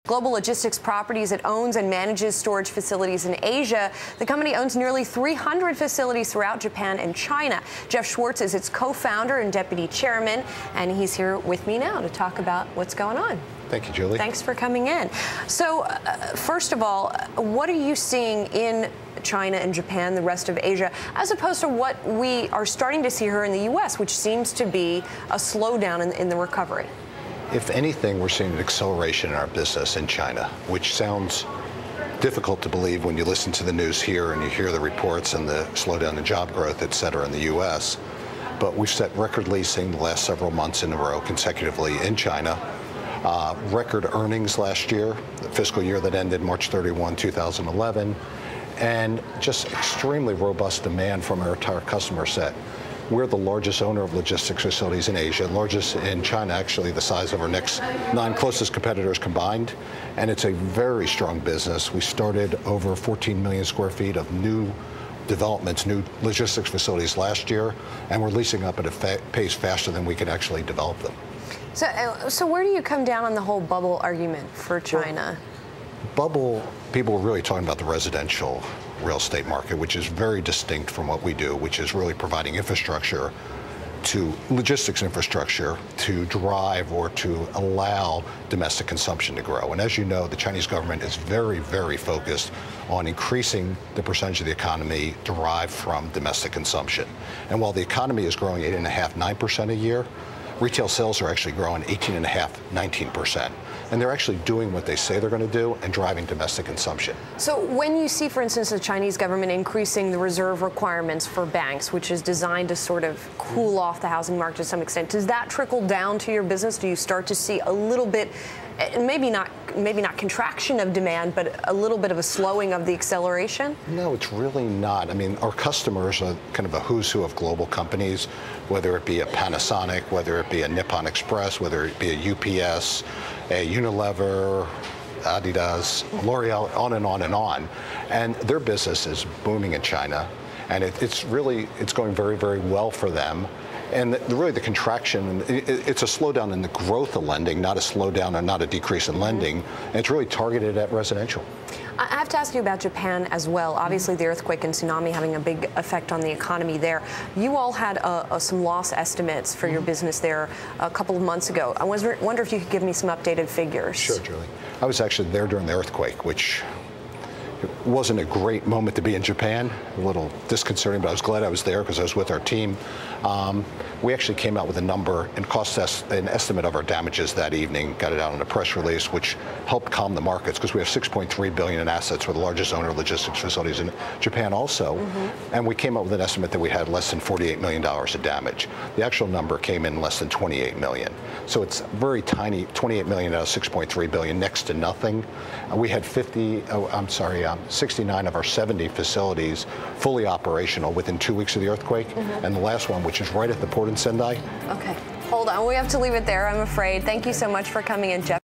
Global Logistics Properties, it owns and manages storage facilities in Asia. The company owns nearly 300 facilities throughout Japan and China. Jeff Schwartz is its co-founder and deputy chairman, and he's here with me now to talk about what's going on. Thank you, Julie. Thanks for coming in. So, first of all, what are you seeing in China and Japan, the rest of Asia, as opposed to what we are starting to see here in the U.S., which seems to be a slowdown in the recovery? If anything, we're seeing an acceleration in our business in China, which sounds difficult to believe when you listen to the news here and you hear the reports and the slowdown in job growth, et cetera, in the U.S. But we've set record leasing the last several months in a row consecutively in China. Record earnings last year, the fiscal year that ended March 31, 2011, and just extremely robust demand from our entire customer set. We're the largest owner of logistics facilities in Asia, largest in China, actually the size of our next 9 closest competitors combined, and it's a very strong business. We started over 14 million square feet of new developments, new logistics facilities last year, and we're leasing up at a pace faster than we can actually develop them. So where do you come down on the whole bubble argument for China? Well, bubble, people are really talking about the residential real estate market, which is very distinct from what we do, which is really providing infrastructure to logistics infrastructure to drive or to allow domestic consumption to grow. And as you know, the Chinese government is very, very focused on increasing the percentage of the economy derived from domestic consumption. And while the economy is growing 8.5%, 9% a year, retail sales are actually growing 18.5%, 19%. And they're actually doing what they say they're going to do and driving domestic consumption. So when you see, for instance, the Chinese government increasing the reserve requirements for banks, which is designed to sort of cool off the housing market to some extent, does that trickle down to your business? Do you start to see a little bit, maybe not contraction of demand, but a little bit of a slowing of the acceleration? No, it's really not. I mean, our customers are kind of a who's who of global companies, whether it be a Panasonic, whether it be a Nippon Express, whether it be a UPS, a Unilever, Adidas, L'Oreal, on and on and on. And their business is booming in China, and it's going very, very well for them. And really the contraction, it's a slowdown in the growth of lending, not a slowdown and not a decrease in lending. And it's really targeted at residential. I have to ask you about Japan as well. Obviously, the earthquake and tsunami having a big effect on the economy there. You all had some loss estimates for your business there a couple of months ago. I wonder if you could give me some updated figures. Sure, Julie. I was actually there during the earthquake, which it wasn't a great moment to be in Japan, a little disconcerting, but I was glad I was there because I was with our team. We actually came out with a number and an estimate of our damages that evening, got it out in a press release, which helped calm the markets because we have $6.3 billion in assets. We're the largest owner of logistics facilities in Japan also. And we came up with an estimate that we had less than $48 million of damage. The actual number came in less than $28 million. So it's very tiny, $28 million out of $6.3 billion, next to nothing. We had 69 of our 70 facilities fully operational within 2 weeks of the earthquake, and the last one, which is right at the port in Sendai. Okay, hold on. We have to leave it there, I'm afraid. Thank you so much for coming in, Jeff.